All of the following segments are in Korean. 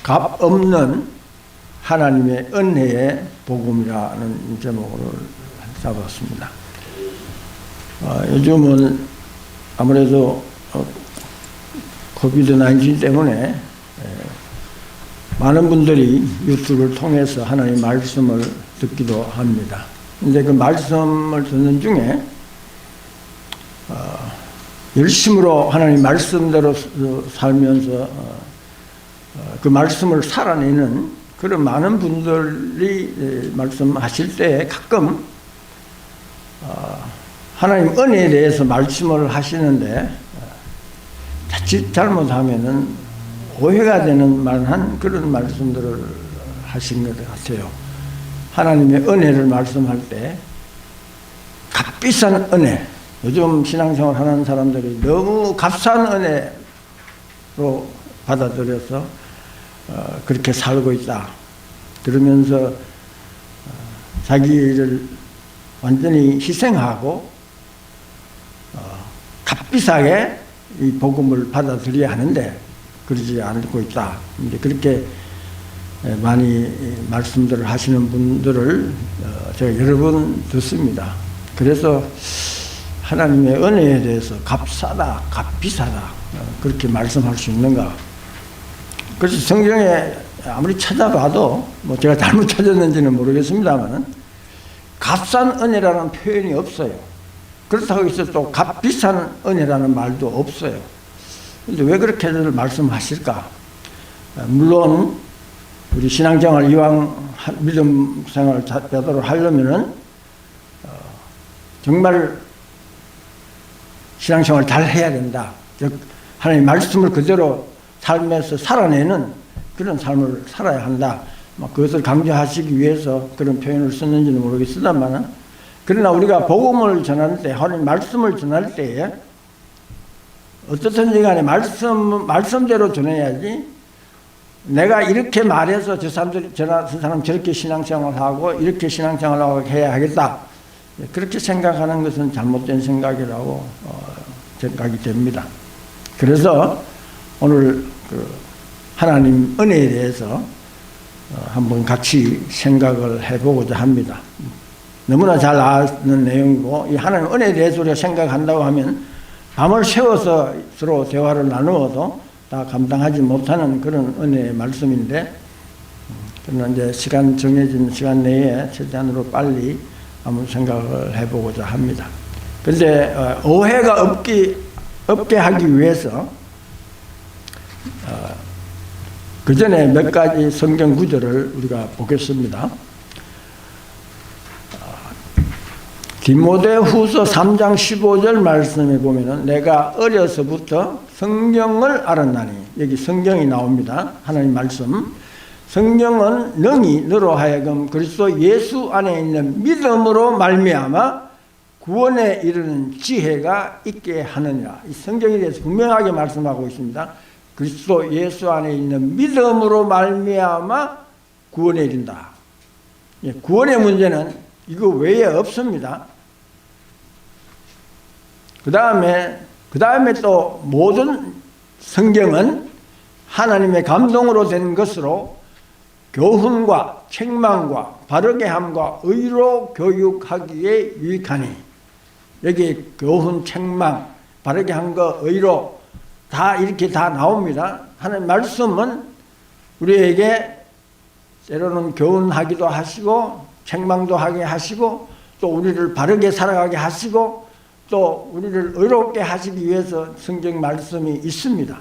값 없는 하나님의 은혜의 복음이라는 제목으로 잡았습니다. 요즘은 아무래도 코비드-19 때문에 많은 분들이 유튜브를 통해서 하나님의 말씀을 듣기도 합니다. 근데 그 말씀을 듣는 중에 열심으로 하나님 말씀대로 살면서 그 말씀을 살아내는 그런 많은 분들이 말씀하실 때 가끔 하나님 은혜에 대해서 말씀을 하시는데 자칫 잘못하면은 오해가 되는 만한 그런 말씀들을 하신 것 같아요. 하나님의 은혜를 말씀할 때 값비싼 은혜, 요즘 신앙생활 하는 사람들이 너무 값싼 은혜로 받아들여서 그렇게 살고 있다. 그러면서 자기를 완전히 희생하고 값비싸게 이 복음을 받아들여야 하는데 그러지 않고 있다. 이제 그렇게 많이 말씀들을 하시는 분들을 제가 여러 번 듣습니다. 그래서 하나님의 은혜에 대해서 값싸다, 값비싸다 그렇게 말씀할 수 있는가? 그래서 성경에 아무리 찾아봐도 뭐 제가 잘못 찾았는지는 모르겠습니다만 값싼 은혜라는 표현이 없어요. 그렇다고 해서 또 값비싼 은혜라는 말도 없어요. 근데 왜 그렇게들 말씀하실까? 물론 우리 신앙생활 이왕 믿음 생활을 제대로 하려면은 정말 신앙생활을 잘 해야 된다. 즉 하나님 말씀을 그대로 삶에서 살아내는 그런 삶을 살아야 한다. 그것을 강조하시기 위해서 그런 표현을 썼는지는 모르겠습니다만, 그러나 우리가 복음을 전할 때, 하나님 말씀을 전할 때에 어떻든지 간에 말씀대로 전해야지, 내가 이렇게 말해서 저 사람 저렇게 신앙생활하고 이렇게 신앙생활하고 해야 하겠다. 그렇게 생각하는 것은 잘못된 생각이라고 생각이 됩니다. 그래서 오늘 하나님 은혜에 대해서 한번 같이 생각을 해보고자 합니다. 너무나 잘 아는 내용이고, 이 하나님 은혜에 대해서 우리가 생각한다고 하면 밤을 새워서 서로 대화를 나누어도 다 감당하지 못하는 그런 은혜의 말씀인데, 그러나 이제 정해진 시간 내에 최대한으로 빨리 한번 생각을 해보고자 합니다. 그런데 오해가 없게 하기 위해서 그 전에 몇 가지 성경 구절을 우리가 보겠습니다. 디모데후서 3장 15절 말씀에 보면은 내가 어려서부터 성경을 알았나니, 여기 성경이 나옵니다. 하나님 말씀. 성경은 능히 너로 하여금 그리스도 예수 안에 있는 믿음으로 말미암아 구원에 이르는 지혜가 있게 하느니라. 이 성경에 대해서 분명하게 말씀하고 있습니다. 그리스도 예수 안에 있는 믿음으로 말미암아 구원에 이른다. 구원의 문제는 이거 외에 없습니다. 그 다음에 또 모든 성경은 하나님의 감동으로 된 것으로 교훈과 책망과 바르게 함과 의로 교육하기에 유익하니, 여기 교훈, 책망, 바르게 함과 의로 다 이렇게 다 나옵니다. 하나님 말씀은 우리에게 때로는 교훈하기도 하시고 책망도 하게 하시고 또 우리를 바르게 살아가게 하시고 또 우리를 의롭게 하시기 위해서 성경 말씀이 있습니다.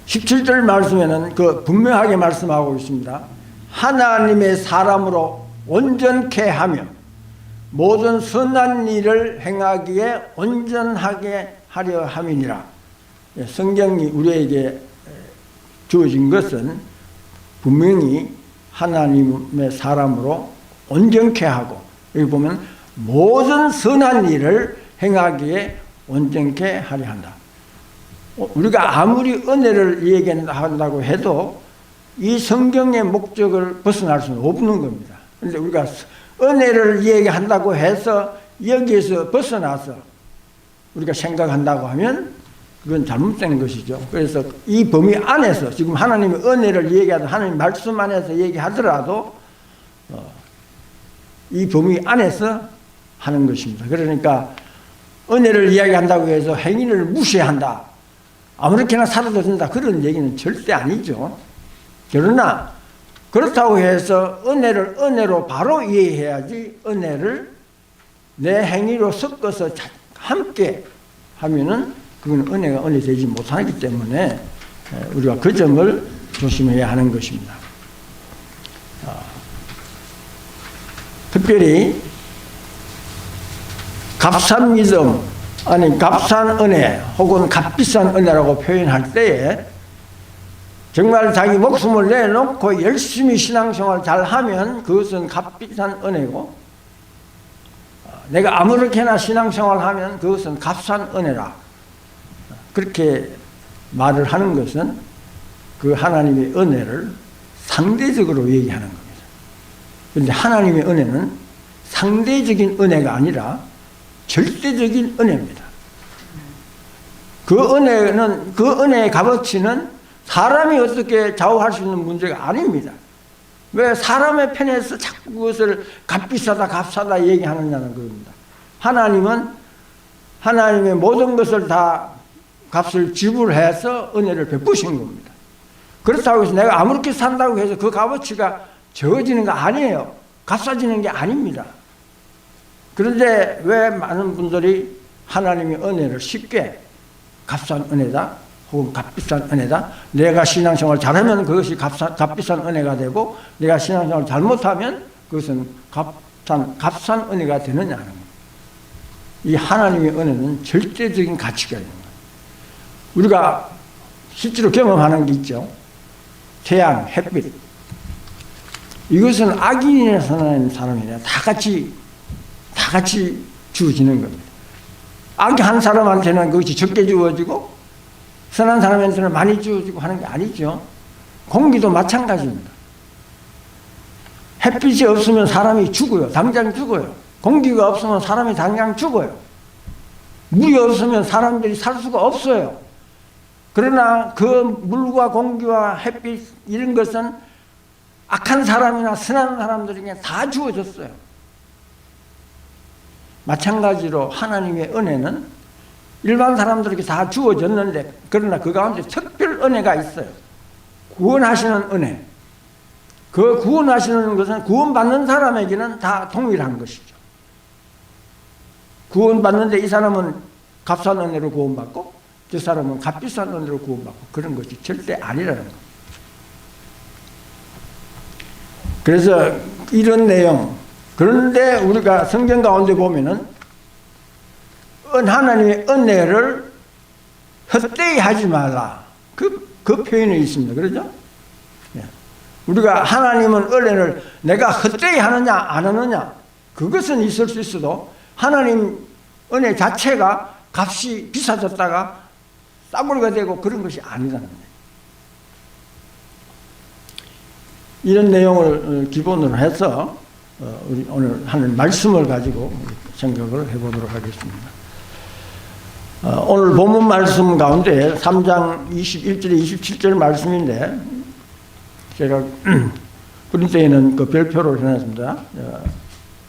17절 말씀에는 분명하게 말씀하고 있습니다. 하나님의 사람으로 온전케 하며 모든 선한 일을 행하기에 온전하게 하려 함이니라. 성경이 우리에게 주어진 것은 분명히 하나님의 사람으로 온전케 하고, 여기 보면 모든 선한 일을 행하기에 온전케 하려 한다. 우리가 아무리 은혜를 얘기한다고 해도 이 성경의 목적을 벗어날 수는 없는 겁니다. 그런데 우리가 은혜를 얘기한다고 해서 여기에서 벗어나서 우리가 생각한다고 하면 그건 잘못된 것이죠. 그래서 이 범위 안에서 지금 하나님의 은혜를 얘기하든 하나님 말씀 안에서 얘기하더라도 이 범위 안에서 하는 것입니다. 그러니까 은혜를 이야기한다고 해서 행위를 무시한다, 아무렇게나 살아도 된다, 그런 얘기는 절대 아니죠. 그러나 그렇다고 해서 은혜를 은혜로 바로 이해해야지, 은혜를 내 행위로 섞어서 함께 하면은 그건 은혜가 은혜 되지 못하기 때문에 우리가 그 점을 조심해야 하는 것입니다. 특별히 값싼 믿음, 아니 값싼 은혜 혹은 값비싼 은혜라고 표현할 때에 정말 자기 목숨을 내놓고 열심히 신앙생활 잘하면 그것은 값비싼 은혜고, 내가 아무렇게나 신앙생활하면 그것은 값싼 은혜라, 그렇게 말을 하는 것은 그 하나님의 은혜를 상대적으로 얘기하는 겁니다. 그런데 하나님의 은혜는 상대적인 은혜가 아니라 절대적인 은혜입니다. 그 은혜는, 그 은혜의 값어치는 사람이 어떻게 좌우할 수 있는 문제가 아닙니다. 왜 사람의 편에서 자꾸 그것을 값비싸다 값싸다 얘기하느냐는 겁니다. 하나님은 하나님의 모든 것을 다 값을 지불해서 은혜를 베푸신 겁니다. 그렇다고 해서 내가 아무렇게 산다고 해서 그 값어치가 적어지는 거 아니에요. 값싸지는 게 아닙니다. 그런데 왜 많은 분들이 하나님의 은혜를 쉽게 값싼 은혜다 혹은 값비싼 은혜다, 내가 신앙생활 잘하면 그것이 값비싼 은혜가 되고 내가 신앙생활 잘못하면 그것은 값싼 은혜가 되느냐는 거예요. 이 하나님의 은혜는 절대적인 가치가 있는 거예요. 우리가 실제로 경험하는 게 있죠. 태양, 햇빛, 이것은 악인이나 선한 사람이나 다 같이 주어지는 겁니다. 악한 사람한테는 그것이 적게 주어지고 선한 사람한테는 많이 주어지고 하는 게 아니죠. 공기도 마찬가지입니다. 햇빛이 없으면 사람이 죽어요. 당장 죽어요. 공기가 없으면 사람이 당장 죽어요. 물이 없으면 사람들이 살 수가 없어요. 그러나 그 물과 공기와 햇빛 이런 것은 악한 사람이나 선한 사람들에게 다 주어졌어요. 마찬가지로 하나님의 은혜는 일반 사람들에게 다 주어졌는데, 그러나 그 가운데 특별 은혜가 있어요. 구원하시는 은혜. 그 구원하시는 것은 구원받는 사람에게는 다 동일한 것이죠. 구원받는데 이 사람은 값싼 은혜로 구원받고 저 사람은 값비싼 은혜로 구원받고 그런 것이 절대 아니라는 겁니다. 그래서 이런 내용, 그런데 우리가 성경 가운데 보면은 하나님의 은혜를 헛되이 하지 말라, 그 표현이 있습니다. 그러죠? 우리가 하나님은 은혜를 내가 헛되이 하느냐 안 하느냐 그것은 있을 수 있어도 하나님 은혜 자체가 값이 비싸졌다가 싸구려가 되고 그런 것이 아니라는 거예요. 이런 내용을 기본으로 해서 우리 오늘 하는 말씀을 가지고 생각을 해보도록 하겠습니다. 오늘 본문 말씀 가운데 3장 21절에 27절 말씀인데 제가 프린트에는 그 별표로 해놨습니다.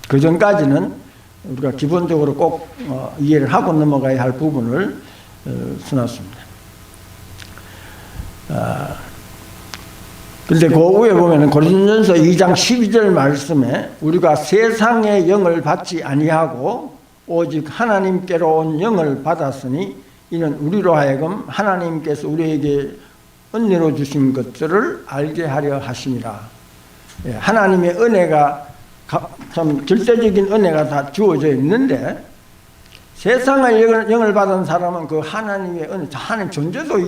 그 전까지는 우리가 기본적으로 꼭 이해를 하고 넘어가야 할 부분을 써놨습니다. 그런데 그 위에 보면 고린도전서 2장 12절 말씀에 우리가 세상의 영을 받지 아니하고 오직 하나님께로 온 영을 받았으니 이는 우리로 하여금 하나님께서 우리에게 은혜로 주신 것들을 알게 하려 하심이라. 하나님의 은혜가 참 절대적인 은혜가 다 주어져 있는데 세상의 영을 받은 사람은 그 하나님의 은혜, 하나님 존재도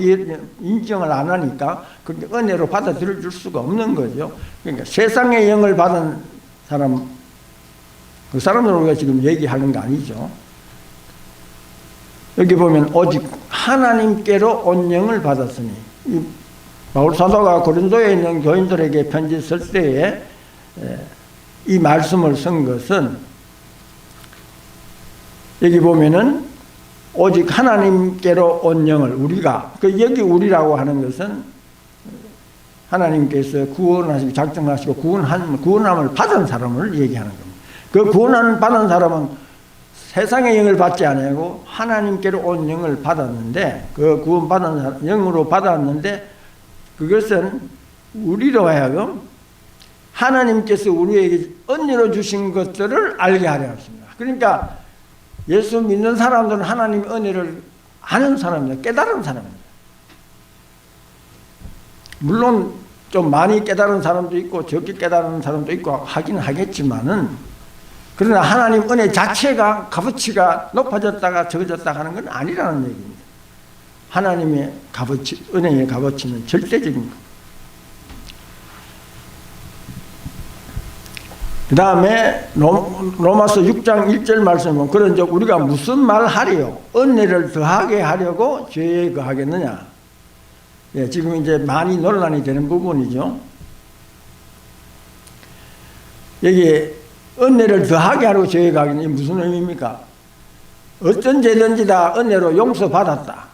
인정을 안 하니까 그렇게 은혜로 받아들여 줄 수가 없는 거죠. 그러니까 세상의 영을 받은 사람, 그 사람들 우리가 지금 얘기하는 거 아니죠. 여기 보면 오직 하나님께로 온 영을 받았으니, 이 바울 사도가 고린도에 있는 교인들에게 편지 쓸 때에 이 말씀을 쓴 것은 여기 보면은 오직 하나님께로 온 영을 우리가, 여기 우리라고 하는 것은 하나님께서 구원하시고 작정하시고 구원함을 받은 사람을 얘기하는 겁니다. 그 구원함을 받은 사람은 세상의 영을 받지 아니하고 하나님께로 온 영을 받았는데, 그 구원받은 영으로 받았는데, 그것은 우리로 하여금 하나님께서 우리에게 은혜로 주신 것들을 알게 하려 했습니다. 그러니까 예수 믿는 사람들은 하나님의 은혜를 아는 사람입니다. 깨달은 사람입니다. 물론 좀 많이 깨달은 사람도 있고 적게 깨달은 사람도 있고 하긴 하겠지만은, 그러나 하나님 은혜 자체가 값어치가 높아졌다가 적어졌다 하는 건 아니라는 얘기입니다. 하나님의 값어치, 은혜의 값어치는 절대적인 겁니다. 그 다음에 로마서 6장 1절 말씀은, 그런즉 우리가 무슨 말 하리요? 은혜를 더하게 하려고 죄에 거하겠느냐? 예, 지금 이제 많이 논란이 되는 부분이죠. 여기 은혜를 더하게 하려고 죄에 거하겠느냐, 무슨 의미입니까? 어떤 죄든지 다 은혜로 용서받았다.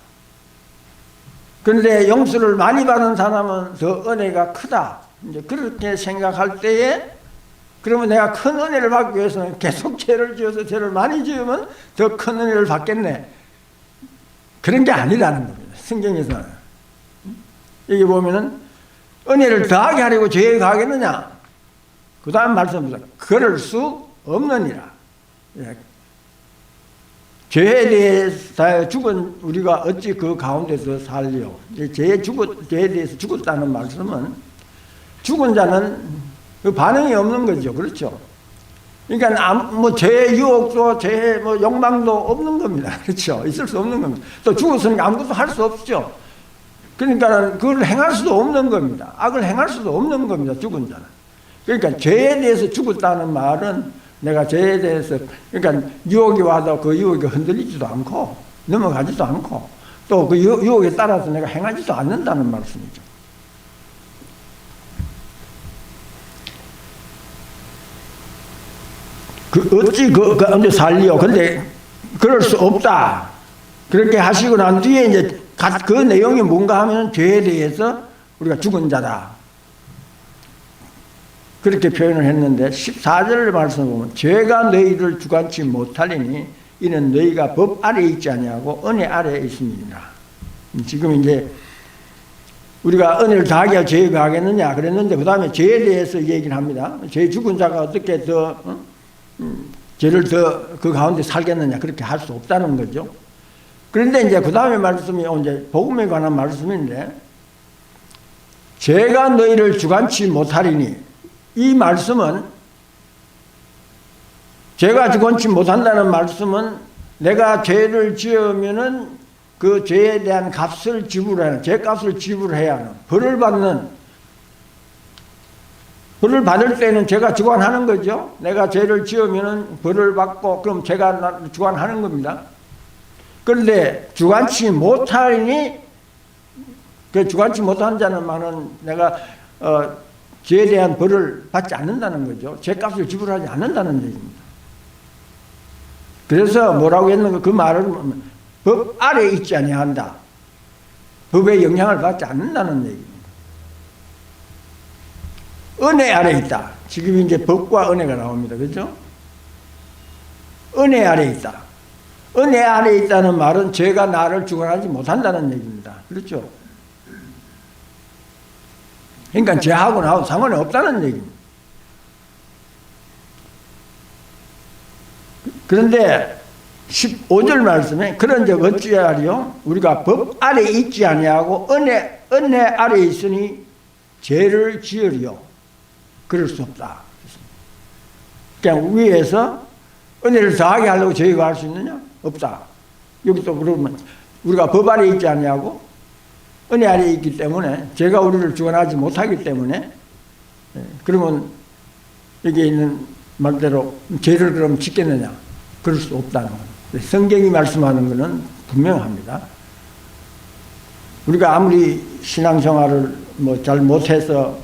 그런데 용서를 많이 받은 사람은 더 은혜가 크다. 이제 그렇게 생각할 때에, 그러면 내가 큰 은혜를 받기 위해서는 계속 죄를 지어서 죄를 많이 지으면 더 큰 은혜를 받겠네. 그런 게 아니라는 겁니다. 성경에서는. 여기 보면은 은혜를 더하게 하려고 죄에 가겠느냐? 그 다음 말씀입니다. 그럴 수 없느니라. 예. 죄에 대해서 죽은 우리가 어찌 그 가운데서 살리요? 죄에 대해서 죽었다는 말씀은, 죽은 자는 그 반응이 없는 거죠. 그렇죠? 그러니까 뭐 죄의 유혹도 죄의 뭐 욕망도 없는 겁니다. 그렇죠? 있을 수 없는 겁니다. 또 죽었으니까 아무것도 할 수 없죠. 그러니까 그걸 행할 수도 없는 겁니다. 악을 행할 수도 없는 겁니다. 죽은 자는. 그러니까 죄에 대해서 죽었다는 말은, 내가 죄에 대해서, 그러니까 유혹이 와도 그 유혹에 흔들리지도 않고 넘어가지도 않고 또 그 유혹에 따라서 내가 행하지도 않는다는 말씀이죠. 어찌 그 가운데 살리요? 근데 그럴 수 없다. 그렇게 하시고 난 뒤에 이제 그 내용이 뭔가 하면 죄에 대해서 우리가 죽은 자다. 그렇게 표현을 했는데 14절 말씀을 보면, 죄가 너희를 주관치 못하리니 이는 너희가 법 아래 있지 아니하고 은혜 아래 있음이니라. 지금 이제 우리가 은혜를 다하게 죄에 가겠느냐 그랬는데, 그 다음에 죄에 대해서 얘기를 합니다. 죄 죽은 자가 어떻게 더 죄를 더 그 가운데 살겠느냐, 그렇게 할 수 없다는 거죠. 그런데 이제 그 다음에 말씀이 이제 복음에 관한 말씀인데, 죄가 너희를 주관치 못하리니, 이 말씀은, 죄가 주관치 못한다는 말씀은 내가 죄를 지으면은 그 죄에 대한 값을 지불해야 하는, 죄값을 지불해야 하는, 벌을 받을 때는 죄가 주관하는 거죠. 내가 죄를 지으면은 벌을 받고, 그럼 죄가 주관하는 겁니다. 그런데 주관치 못하니, 그 주관치 못한 자는 말은 내가 죄에 대한 벌을 받지 않는다는 거죠. 죄값을 지불하지 않는다는 얘기입니다. 그래서 뭐라고 했는가, 그 말은 법 아래에 있지 아니한다. 법의 영향을 받지 않는다는 얘기입니다. 은혜 아래 있다. 지금 이제 법과 은혜가 나옵니다. 그렇죠? 은혜 아래 있다. 은혜 아래 있다는 말은 죄가 나를 주관하지 못한다는 얘기입니다. 그렇죠? 그러니까 죄하고 나하고 상관이 없다는 얘기입니다. 그런데 15절 말씀에, 그런즉 어찌하리요? 우리가 법 아래 있지 아니하고 은혜 아래 있으니 죄를 지으리요? 그럴 수 없다. 그냥 위에서 은혜를 더하게 하려고 죄가 할 수 있느냐? 없다. 여기 또 그러면 우리가 법 아래 있지 않냐고? 은혜 아래 있기 때문에, 죄가 우리를 주관하지 못하기 때문에, 그러면 여기 있는 말대로 죄를 그럼 짓겠느냐? 그럴 수 없다는 겁니다. 성경이 말씀하는 것은 분명합니다. 우리가 아무리 신앙생활을 뭐 잘 못해서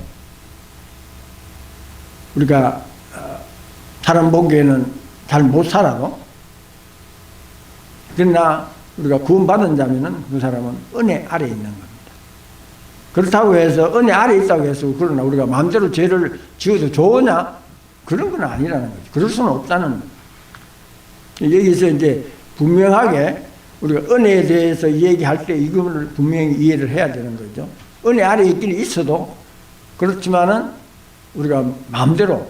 우리가 사람 보기에는 잘 못 살아도, 그러나 우리가 구원받은 자면은 그 사람은 은혜 아래에 있는 겁니다. 그렇다고 해서 은혜 아래에 있다고 해서 그러나 우리가 마음대로 죄를 지어도 좋으냐? 그런 건 아니라는 거죠. 그럴 수는 없다는 거죠. 여기서 이제 분명하게 우리가 은혜에 대해서 얘기할 때 이거를 분명히 이해를 해야 되는 거죠. 은혜 아래에 있기는 있어도 그렇지만은 우리가 마음대로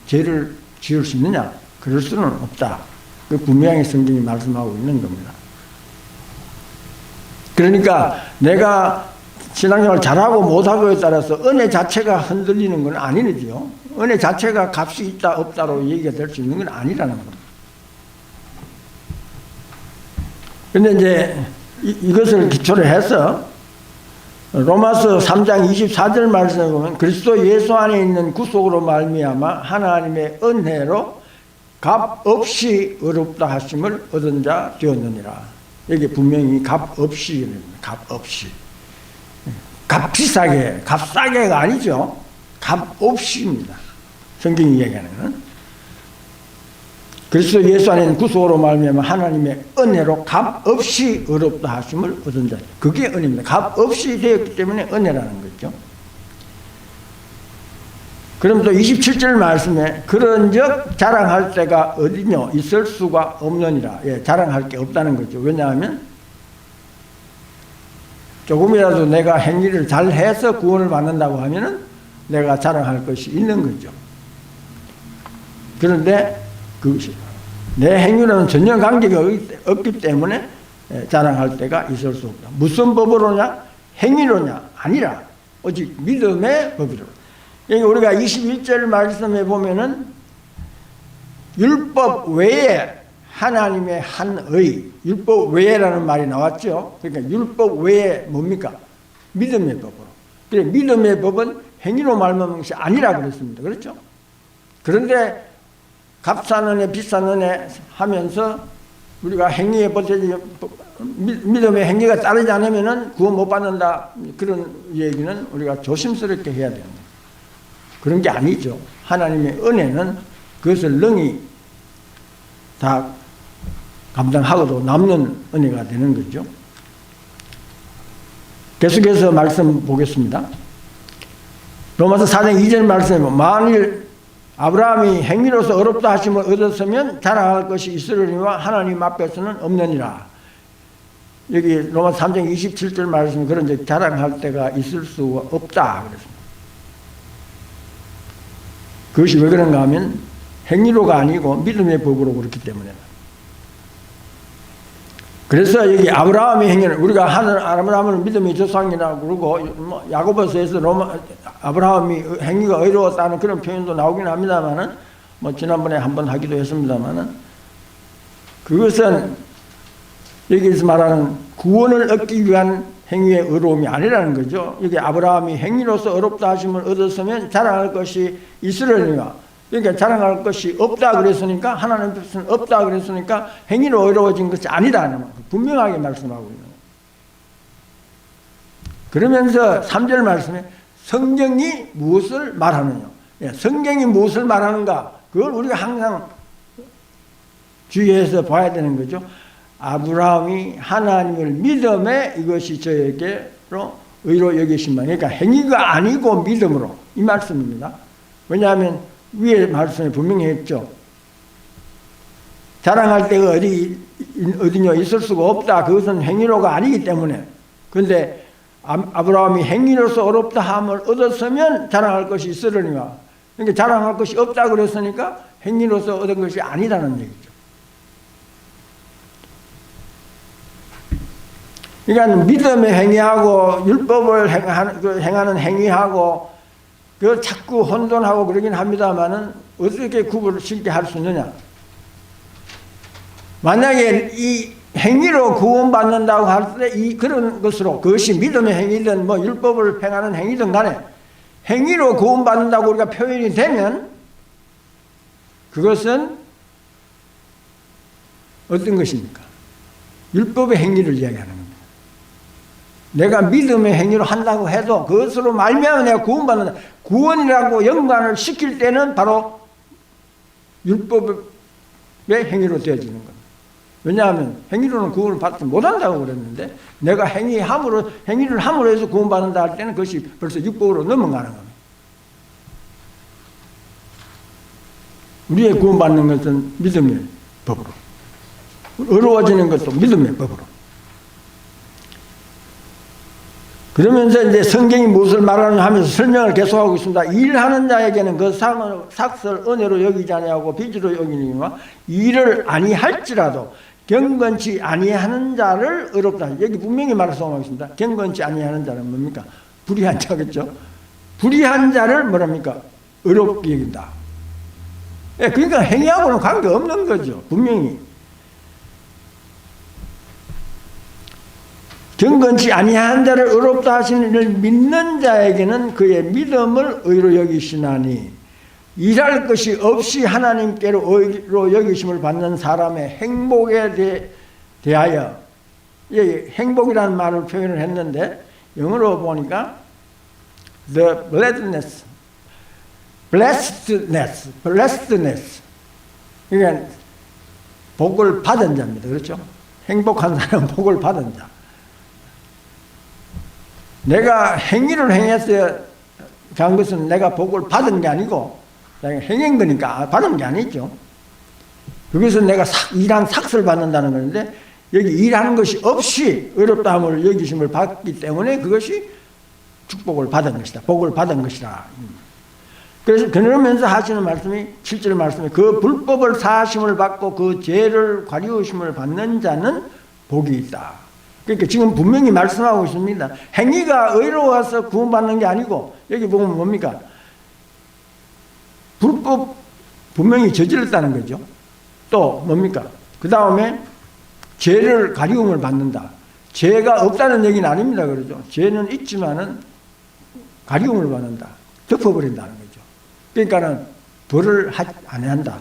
죄를 지을 수 있느냐? 그럴 수는 없다. 그 분명히 성경이 말씀하고 있는 겁니다. 그러니까 내가 신앙생활을 잘하고 못하고에 따라서 은혜 자체가 흔들리는 건 아니죠. 은혜 자체가 값이 있다 없다로 얘기가 될 수 있는 건 아니라는 겁니다. 그런데 이제 이것을 기초로 해서 로마서 3장 24절 말씀에 보면 그리스도 예수 안에 있는 구속으로 말미암아 하나님의 은혜로 값 없이 의롭다 하심을 얻은 자 되었느니라. 여기 분명히 값 없이, 값 없이. 값 비싸게, 값 싸게가 아니죠. 값 없이입니다. 성경이 얘기하는 건. 그리스도 예수 안에 있는 구속으로 말미암아 하나님의 은혜로 값 없이 의롭다 하심을 얻은 자. 그게 은혜입니다. 값 없이 되었기 때문에 은혜라는 거죠. 그럼 또 27절 말씀에 그런즉 자랑할 때가 어디뇨 있을 수가 없느니라. 예, 자랑할 게 없다는 거죠. 왜냐하면 조금이라도 내가 행위를 잘해서 구원을 받는다고 하면은 내가 자랑할 것이 있는 거죠. 그런데 그것이 내 행위로는 전혀 관계가 없기 때문에 자랑할 때가 있을 수 없다. 무슨 법으로냐? 행위로냐? 아니라 오직 믿음의 법이로. 여기 우리가 21절 말씀에 보면은 율법 외에 하나님의 한 의, 율법 외에라는 말이 나왔죠. 그러니까 율법 외에 뭡니까? 믿음의 법으로. 그래, 믿음의 법은 행위로 말미암은 것이 아니라 그랬습니다. 그렇죠? 그런데 값싼 은혜, 비싼 은혜 하면서 우리가 행위에 버텨지, 믿음의 행위가 따르지 않으면은 구원 못 받는다. 그런 얘기는 우리가 조심스럽게 해야 됩니다. 그런 게 아니죠. 하나님의 은혜는 그것을 능히 다 감당하고도 남는 은혜가 되는 거죠. 계속해서 말씀 보겠습니다. 로마서 4장 2절 말씀에 보면 만일 아브라함이 행위로서 어렵다 하심을 얻었으면 자랑할 것이 있으려니와 하나님 앞에서는 없느니라. 여기 로마서 3장 27절 말씀에 그런 자랑할 때가 있을 수가 없다 그랬습니다. 그것이 왜 그런가 하면 행위로가 아니고 믿음의 법으로 그렇기 때문에. 그래서 여기 아브라함의 행위는 우리가 아브라함을 믿음의 조상이라고 그러고 야고보서에서 아브라함이 행위가 의로웠다는 그런 표현도 나오긴 합니다만은 지난번에 한번 하기도 했습니다만은 그것은 여기서 말하는 구원을 얻기 위한 행위의 의로움이 아니라는 거죠. 여기 아브라함이 행위로서 어렵다 하심을 얻었으면 자랑할 것이 있으려니와 그러니까 자랑할 것이 없다 그랬으니까 하나님 앞에서는 없다 그랬으니까 행위로 어려워진 것이 아니다. 분명하게 말씀하고 있는 거예요. 그러면서 3절 말씀에 성경이 무엇을 말하느냐. 성경이 무엇을 말하는가. 그걸 우리가 항상 주의해서 봐야 되는 거죠. 아브라함이 하나님을 믿음에 이것이 저에게로 의로 여기신만. 그러니까 행위가 아니고 믿음으로 이 말씀입니다. 왜냐하면 위에 말씀에 분명히 했죠. 자랑할 때가 어디냐 있을 수가 없다. 그것은 행위로가 아니기 때문에. 그런데 아브라함이 행위로서 어렵다 함을 얻었으면 자랑할 것이 있으려니와. 그러니까 자랑할 것이 없다 그랬으니까 행위로서 얻은 것이 아니라는 얘기죠. 그러니까 믿음의 행위하고 율법을 행하는 행위하고 그 자꾸 혼돈하고 그러긴 합니다만은 어떻게 구분을 쉽게 할 수 있느냐? 만약에 이 행위로 구원받는다고 할 때 이 그런 것으로 그것이 믿음의 행위든 율법을 행하는 행위든 간에 행위로 구원받는다고 우리가 표현이 되면 그것은 어떤 것입니까? 율법의 행위를 이야기하는 겁니다. 내가 믿음의 행위로 한다고 해도 그것으로 말미암아 내가 구원받는다. 구원이라고 연관을 시킬 때는 바로 율법의 행위로 되어지는 겁니다. 왜냐하면 행위로는 구원을 받지 못한다고 그랬는데, 내가 행위를 함으로 해서 구원받는다 할 때는 그것이 벌써 육법으로 넘어가는 겁니다. 우리의 구원받는 것은 믿음의 법으로, 어려워지는 것도 믿음의 법으로. 그러면서 이제 성경이 무엇을 말하느냐 하면서 설명을 계속하고 있습니다. 일하는 자에게는 그 삭을 은혜로 여기지 아니하고 빚으로 여기니와 일을 아니할지라도 경건치 아니하는 자를 의롭다. 여기 분명히 말씀하고 있습니다. 경건치 아니하는 자는 뭡니까? 불의한 자겠죠. 불의한 자를 뭐랍니까? 의롭게 여긴다. 그러니까 행위하고는 관계없는 거죠. 분명히. 경건치 아니한 자를 의롭다 하시는 이를 믿는 자에게는 그의 믿음을 의로 여기시나니, 일할 것이 없이 하나님께로 의로 여기심을 받는 사람의 행복에 대하여, 행복이라는 말을 표현을 했는데 영어로 보니까 the blessedness, 그러니까 복을 받은 자입니다. 그렇죠? 행복한 사람은 복을 받은 자. 내가 행위를 행했어야 한 것은 내가 복을 받은 게 아니고 행한 거니까 받은 게 아니죠. 그것은 내가 일한 삭을 받는다는 건데, 여기 일하는 것이 없이 의롭다함을 여기심을 받기 때문에 그것이 축복을 받은 것이다. 복을 받은 것이다. 그래서 그러면서 하시는 말씀이 7절 말씀이 그 불법을 사하심을 받고 그 죄를 관리우심을 받는 자는 복이 있다. 그러니까 지금 분명히 말씀하고 있습니다. 행위가 의로워서 구원받는 게 아니고, 여기 보면 뭡니까? 불법 분명히 저질렀다는 거죠. 또 뭡니까? 그 다음에 죄를 가리움을 받는다. 죄가 없다는 얘기는 아닙니다. 그러죠. 죄는 있지만은 가리움을 받는다. 덮어버린다는 거죠. 그러니까는 벌을 안 한다.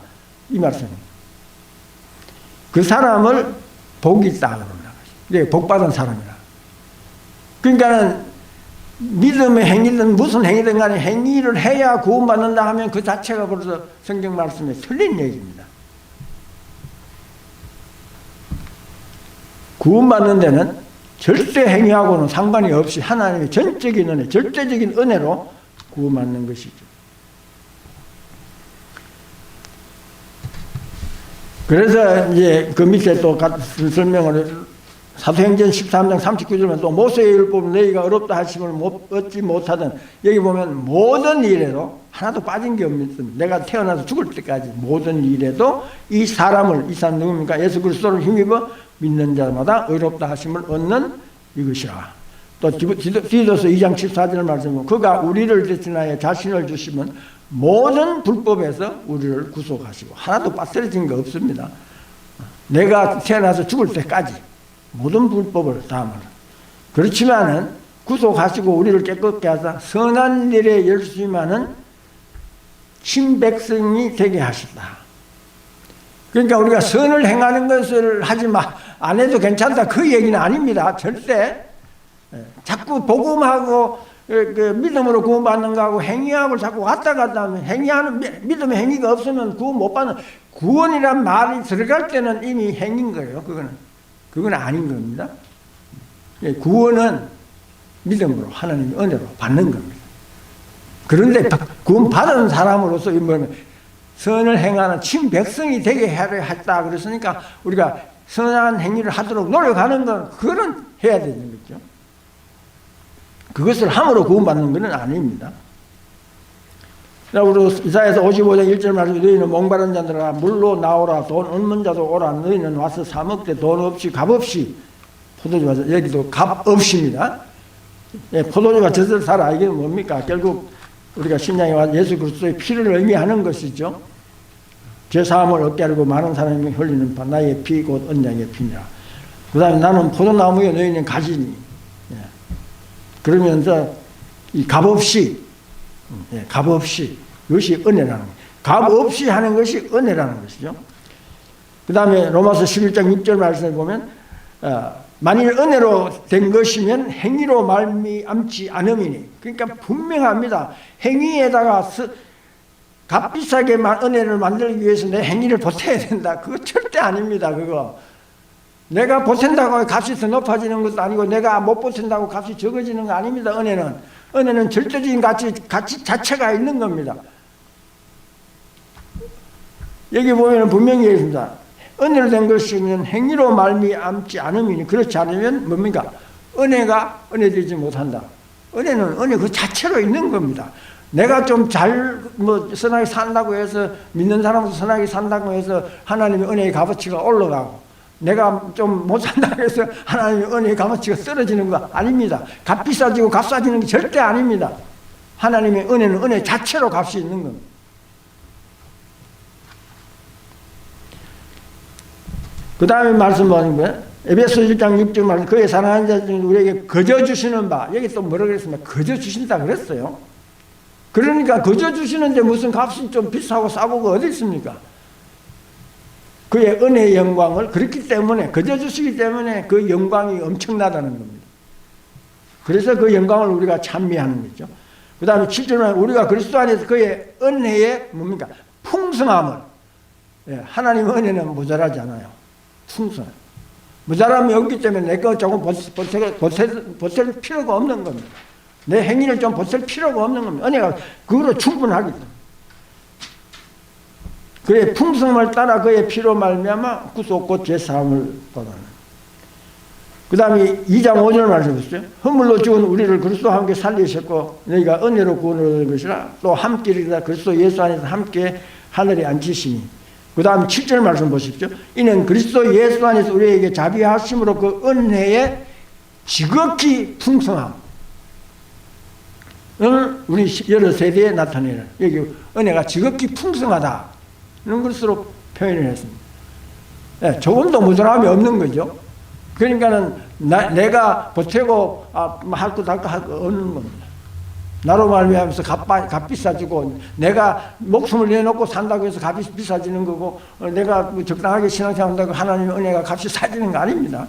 이 말씀입니다. 그 사람을 복이 있다. 그런다. 복받은 사람이라. 그러니까는 믿음의 행위든 무슨 행위든 간에 행위를 해야 구원받는다 하면 그 자체가 벌써 성경 말씀에 틀린 얘기입니다. 구원받는 데는 절대 행위하고는 상관이 없이 하나님의 전적인 은혜, 절대적인 은혜로 구원받는 것이죠. 그래서 이제 그 밑에 또 같은 설명을 사도행전 13장 39절에 또 모세의 율법은 너희가 어렵다 하심을 얻지 못하던, 여기 보면 모든 일에도 하나도 빠진 게 없습니다. 내가 태어나서 죽을 때까지 모든 일에도 이 사람 누굽니까? 예수 그리스도를 힘입어 믿는 자마다 의롭다 하심을 얻는 이것이라. 또 디도서 2장 14절 말씀은 그가 우리를 대신하여 자신을 주시면 모든 불법에서 우리를 구속하시고, 하나도 빠뜨려진 게 없습니다. 내가 태어나서 죽을 때까지 모든 불법을 다함을. 그렇지만은 구속하시고 우리를 깨끗게 하사 선한 일에 열심하는 친백성이 되게 하신다. 그러니까 우리가 선을 행하는 것을 안 해도 괜찮다, 그 얘기는 아닙니다. 절대. 자꾸 복음하고 그 믿음으로 구원받는 거하고 행위하고 자꾸 왔다 갔다 하면, 믿음의 행위가 없으면 구원 못 받는, 구원이란 말이 들어갈 때는 이미 행인 거예요. 그건 아닌 겁니다. 구원은 믿음으로 하나님의 은혜로 받는 겁니다. 그런데 구원 받은 사람으로서 선을 행하는 친백성이 되게 하려 했다 그랬으니까 우리가 선한 행위를 하도록 노력하는 건 그거는 해야 되는 거죠. 그것을 함으로 구원받는 것은 아닙니다. 우리 이사야서 55장 1절 말씀, 너희는 목마른 자들아 물로 나오라, 돈 없는 자도 오라, 너희는 와서 사 먹되 돈 없이 값 없이 포도주가, 여기도 값 없이입니다. 포도주가 젖을 사라, 이게 뭡니까? 결국 우리가 신약에 와서 예수 그리스도의 피를 의미하는 것이죠. 죄사함을 얻게 하려고 많은 사람이 흘리는 바 나의 피 곧 언약의 피니라. 그 다음에 나는 포도나무에 너희는 가지니, 그러면서 이 값 없이, 이것이 은혜라는 거예요. 값 없이 하는 것이 은혜라는 것이죠. 그 다음에 로마서 11장 6절 말씀을 보면 만일 은혜로 된 것이면 행위로 말미암지 않음이니, 그러니까 분명합니다. 행위에다가 값비싸게 은혜를 만들기 위해서 내 행위를 보태야 된다, 그거 절대 아닙니다. 그거 내가 보탠다고 값이 더 높아지는 것도 아니고 내가 못 보탠다고 값이 적어지는 거 아닙니다. 은혜는 절대적인 가치 자체가 있는 겁니다. 여기 보면 분명히 있습니다. 은혜로 된 것이면 행위로 말미암지 않으면, 그렇지 않으면 뭡니까? 은혜가 은혜되지 못한다. 은혜는 은혜 그 자체로 있는 겁니다. 내가 좀 선하게 산다고 해서, 믿는 사람도 선하게 산다고 해서 하나님의 은혜의 값어치가 올라가고, 내가 좀 못 산다고 해서 하나님의 은혜의 값어치가 떨어지는 거 아닙니다. 값 비싸지고 값 싸지는 게 절대 아닙니다. 하나님의 은혜는 은혜 자체로 값이 있는 겁니다. 그 다음에 말씀 뭐하는 거예요? 에베소 1장 6절 말씀, 그의 사랑하는 자 중에 우리에게 거저 주시는 바, 여기 또 뭐라고 그랬습니까? 거저 주신다 그랬어요. 그러니까 거저 주시는데 무슨 값이 좀 비싸고 싸고가 어디 있습니까? 그의 은혜의 영광을, 그렇기 때문에, 거저 주시기 때문에 그 영광이 엄청나다는 겁니다. 그래서 그 영광을 우리가 찬미하는 거죠. 그 다음에 7절에 우리가 그리스도 안에서 그의 은혜의 뭡니까? 풍성함을, 하나님의 은혜는 모자라지 않아요. 풍성. 모자람이 없기 때문에 내가 조금 보탤 필요가 없는 겁니다. 내 행위를 좀 보탤 필요가 없는 겁니다. 은혜가 그거로 충분하기 때문에. 그의 풍성함을 따라 그의 피로 말미암아 구속 곧 제사함을 받아는. 그 다음에 2장 5절 말씀 보시죠. 허물로 죽은 우리를 그리스도와 함께 살리셨고 너희가 은혜로 구원을 얻은 것이라 또 함께 이르다 그리스도 예수 안에서 함께 하늘에 앉히시니. 그 다음 7절 말씀 보십시오. 이는 그리스도 예수 안에서 우리에게 자비하심으로 그 은혜의 지극히 풍성함을 우리 여러 세대에 나타내는, 여기 은혜가 지극히 풍성하다 이런 것으로 표현을 했습니다. 조금도 모자람이 없는 거죠. 그러니까는 내가 보태고 할 것 없는 겁니다. 나로 말미암아서 값 비싸지고, 내가 목숨을 내놓고 산다고 해서 값이 비싸지는 거고, 내가 적당하게 신앙생활한다고 하나님의 은혜가 값이 싸지는 거 아닙니다.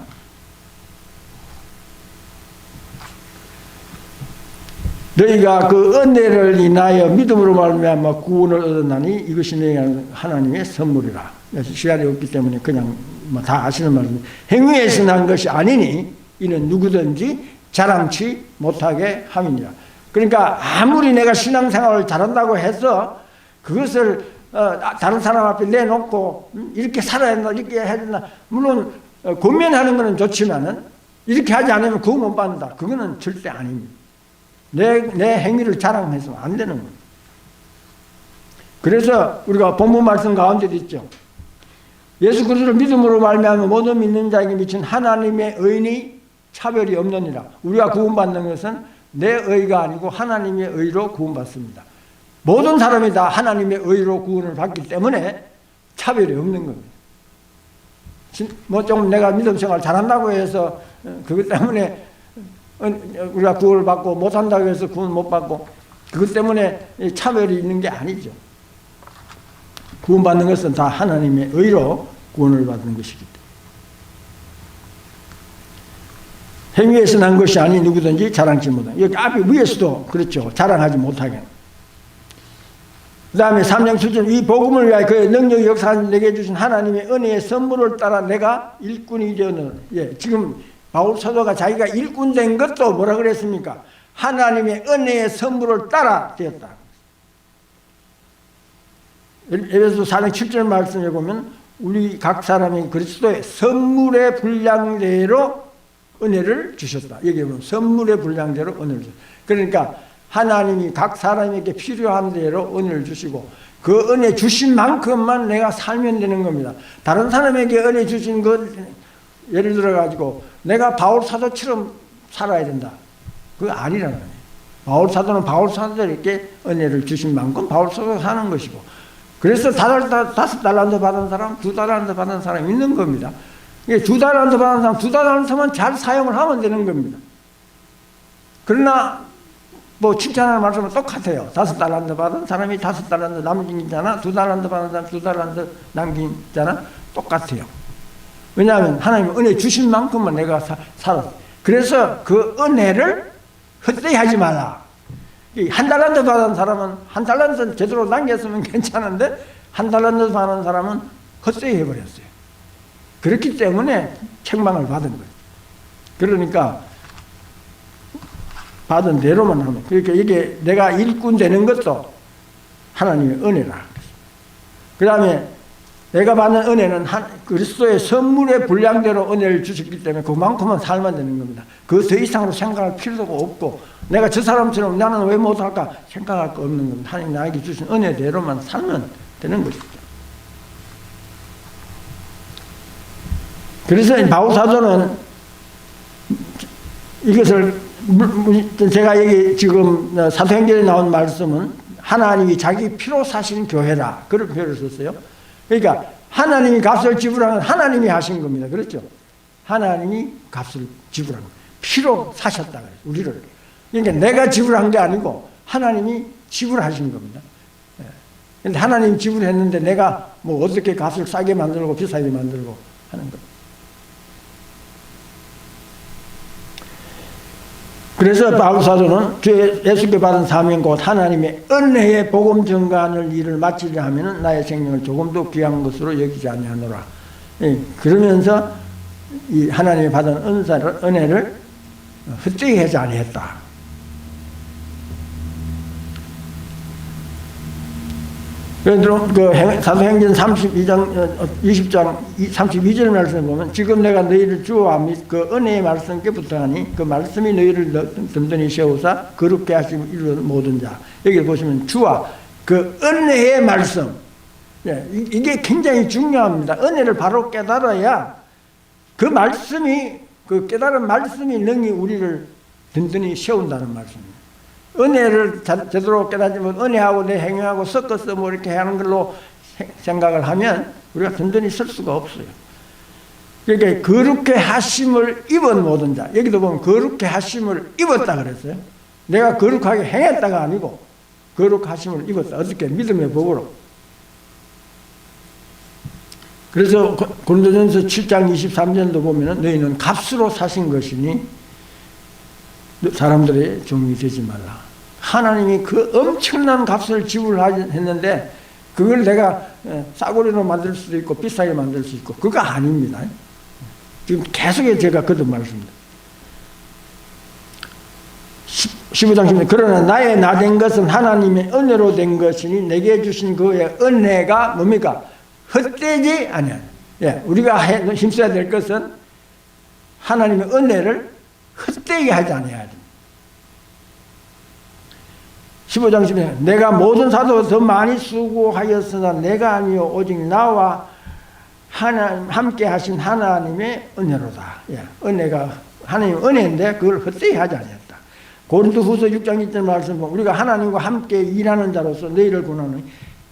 너희가 그 은혜를 인하여 믿음으로 말미암아 구원을 얻었나니 이것이 너희가 하나님의 선물이라. 시간이 없기 때문에 그냥 다 아시는 말씀. 행위에서 난 것이 아니니 이는 누구든지 자랑치 못하게 함이니라. 그러니까 아무리 내가 신앙생활을 잘한다고 해서 그것을 다른 사람 앞에 내놓고 이렇게 살아야 된다, 이렇게 해야 된다. 물론 권면하는 것은 좋지만은 이렇게 하지 않으면 구원 못 받는다. 그거는 절대 아닙니다. 내 행위를 자랑해서는 안 되는 겁니다. 그래서 우리가 본문 말씀 가운데도 있죠. 예수 그리스도를 믿음으로 말미암아 모든 믿는 자에게 미친 하나님의 의인이 차별이 없느니라. 우리가 구원받는 것은 내 의가 아니고 하나님의 의로 구원받습니다. 모든 사람이 다 하나님의 의로 구원을 받기 때문에 차별이 없는 겁니다. 뭐 좀 내가 믿음 생활 잘한다고 해서 그것 때문에 우리가 구원을 받고 못한다고 해서 구원 못 받고 그것 때문에 차별이 있는 게 아니죠. 구원받는 것은 다 하나님의 의로 구원을 받는 것이기 때문에 행위에서 난 것이 아니 누구든지 자랑치 못하게. 여기 앞에 위에서도 그렇죠. 자랑하지 못하게. 그 다음에 3장 7절 이 복음을 위하여 그의 능력의 역사를 내게 주신 하나님의 은혜의 선물을 따라 내가 일꾼이 되었느니라. 지금 바울 사도가 자기가 일꾼 된 것도 뭐라 그랬습니까? 하나님의 은혜의 선물을 따라 되었다. 에베소 4장 7절 말씀에 보면 우리 각 사람이 그리스도의 선물의 분량대로 은혜를 주셨다. 여기 보면 선물의 분량대로 은혜를 주셨다. 그러니까 하나님이 각 사람에게 필요한 대로 은혜를 주시고 그 은혜 주신 만큼만 내가 살면 되는 겁니다. 다른 사람에게 은혜 주신 것 예를 들어 가지고 내가 바울 사도처럼 살아야 된다. 그거 아니라는 거예요. 바울 사도는 바울 사도에게 은혜를 주신 만큼 바울 사도가 사는 것이고, 그래서 5달란트 받은 사람, 2달란트 받은 사람 있는 겁니다. 2달란트 받은 사람, 2달란트만 잘 사용을 하면 되는 겁니다. 그러나 뭐 칭찬하는 말씀은 똑같아요. 5달란트 받은 사람이 5달란트 남긴 자나 2달란트 받은 사람 2달란트 남긴 자나 똑같아요. 왜냐하면 하나님 은혜 주신 만큼만 내가 살았어. 그래서 그 은혜를 헛되이 하지 말라. 1달란트 받은 사람은 1달란트 제대로 남겼으면 괜찮은데 1달란트 받은 사람은 헛되이 해버렸어요. 그렇기 때문에 책망을 받은 거예요. 그러니까 받은 대로만 하면, 그러니까 이게 내가 일꾼 되는 것도 하나님의 은혜라. 그 다음에 내가 받는 은혜는 그리스도의 선물의 분량대로 은혜를 주셨기 때문에 그만큼은 살면 되는 겁니다. 그 더 이상으로 생각할 필요가 없고, 내가 저 사람처럼 나는 왜 못할까 생각할 거 없는 겁니다. 하나님 나에게 주신 은혜대로만 살면 되는 것이죠. 그래서 바울 사도는 이것을, 제가 여기 지금 사도행전에 나온 말씀은 하나님이 자기 피로 사신 교회라, 그런 표현을 썼어요. 그러니까 하나님이 값을 지불한 건 하나님이 하신 겁니다. 그렇죠? 하나님이 값을 지불한 겁니다. 피로 사셨다 그래요, 우리를. 그러니까 내가 지불한 게 아니고 하나님이 지불하신 겁니다. 그런데 하나님이 지불했는데 내가 뭐 어떻게 값을 싸게 만들고 비싸게 만들고 하는 겁니다. 그래서 바울 사도는 주 예수께 받은 사명 곧 하나님의 은혜의 복음 전가하는 일을 마치려 하면은 나의 생명을 조금도 귀한 것으로 여기지 아니하노라. 그러면서 이 하나님이 받은 은혜를 헛되이 하지 아니했다. 그 사도행전 20장 32절 말씀을 보면 지금 내가 너희를 주와 및 그 은혜의 말씀께부터 하니 그 말씀이 너희를 든든히 세우사 거룩게 하시고 이루는 모든 자. 여기 보시면 주와 그 은혜의 말씀, 이게 굉장히 중요합니다. 은혜를 바로 깨달아야 그 말씀이, 그 깨달은 말씀이 능히 우리를 든든히 세운다는 말씀입니다. 은혜를 제대로 깨닫지만 은혜하고 내 행위하고 섞어서 뭐 이렇게 하는 걸로 생각을 하면 우리가 든든히 설 수가 없어요. 그러니까 거룩게 하심을 입은 모든 자. 여기도 보면 거룩게 하심을 입었다 그랬어요. 내가 거룩하게 행했다가 아니고 거룩하심을 입었다. 어떻게? 믿음의 법으로. 그래서 고린도전서 7장 23절도 보면은 너희는 값으로 사신 것이니 사람들의 종이 되지 말라. 하나님이 그 엄청난 값을 지불했는데 그걸 내가 싸구려로 만들 수도 있고 비싸게 만들 수 있고 그거 아닙니다. 지금 계속 제가 거듭 말씀입니다. 15장 10절 그러나 나의 나 된 것은 하나님의 은혜로 된 것이니 내게 주신 그의 은혜가 뭡니까? 헛되지 아니하다. 우리가 힘써야 될 것은 하나님의 은혜를 헛되게 하지 않아야 됩니다. 15장 10절 내가 모든 사도 더 많이 수고하였으나 내가 아니요 오직 나와 하나님 함께 하신 하나님의 은혜로다. 은혜가 하나님의 은혜인데 그걸 헛되이 하지 않았다. 고린도후서 6장 1절 말씀 보면 우리가 하나님과 함께 일하는 자로서 너희를 권하노니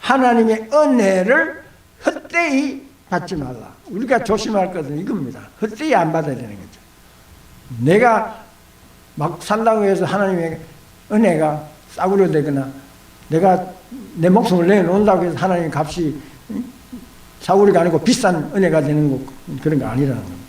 하나님의 은혜를 헛되이 받지 말라. 우리가 조심할 것은 이겁니다. 헛되이 안 받아야 되는 거죠. 내가 막 산다고 해서 하나님의 은혜가 싸구려 되거나 내가 내 목숨을 내놓는다고 해서 하나님의 값이 싸구려가 아니고 비싼 은혜가 되는 거 그런 거 아니라는 겁니다.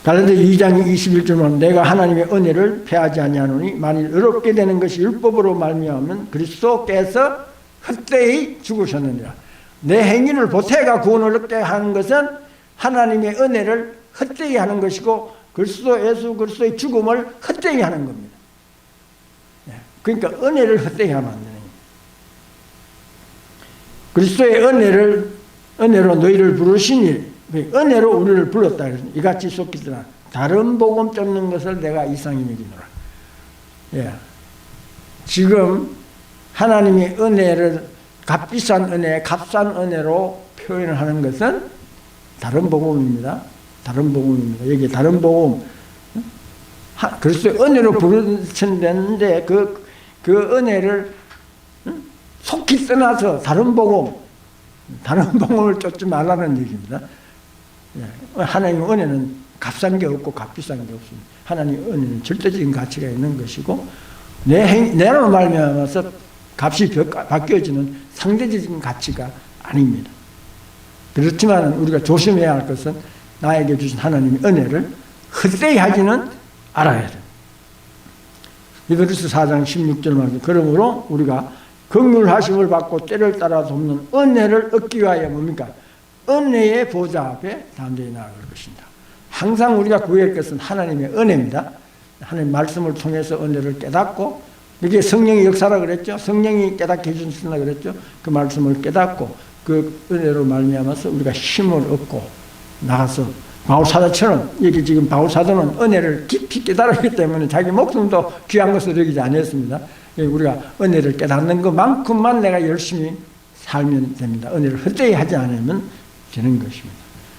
갈라디아 2장 21절은 내가 하나님의 은혜를 패하지 아니하노니 만일 의롭게 되는 것이 율법으로 말미암으면 그리스도께서 헛되이 죽으셨느니라. 내 행위를 보태가 구원을 얻게 하는 것은 하나님의 은혜를 헛되이 하는 것이고 예수 그리스도의 죽음을 헛되이 하는 겁니다. 그러니까 은혜를 헛되이 하면 안 되는 거예요. 그리스도의 은혜로 너희를 부르시니 은혜로 우리를 불렀다. 이같이 속기더라. 다른 복음 쫓는 것을 내가 이상히 여기노라. 지금 하나님의 은혜를 값비싼 은혜, 값싼 은혜로 표현을 하는 것은 다른 복음입니다. 다른 복음입니다. 여기 다른 복음, 그리스도의 은혜로 부르셨는데 그 은혜를 속히 떠나서 다른 복음을 쫓지 말라는 얘기입니다. 하나님의 은혜는 값싼 게 없고 값비싼 게 없습니다. 하나님의 은혜는 절대적인 가치가 있는 것이고 내로 말미암아서 값이 바뀌어지는 상대적인 가치가 아닙니다. 그렇지만 우리가 조심해야 할 것은 나에게 주신 하나님의 은혜를 헛되이 하지는 알아야 됩니다. 히브리서 4장 16절 말씀 그러므로 우리가 긍휼하심을 받고 때를 따라 돕는 은혜를 얻기 위하여 뭡니까? 은혜의 보좌 앞에 담대히 나아갈 것입니다. 항상 우리가 구할 것은 하나님의 은혜입니다. 하나님 말씀을 통해서 은혜를 깨닫고, 이게 성령의 역사라 그랬죠. 성령이 깨닫게 해주신다 그랬죠. 그 말씀을 깨닫고 그 은혜로 말미암아서 우리가 힘을 얻고 나가서 바울사도처럼, 여기 지금 바울사도는 은혜를 깊이 깨달았기 때문에 자기 목숨도 귀한 것으로 여기지 않았습니다. 우리가 은혜를 깨닫는 것만큼만 내가 열심히 살면 됩니다. 은혜를 헛되이 하지 않으면 되는 것입니다.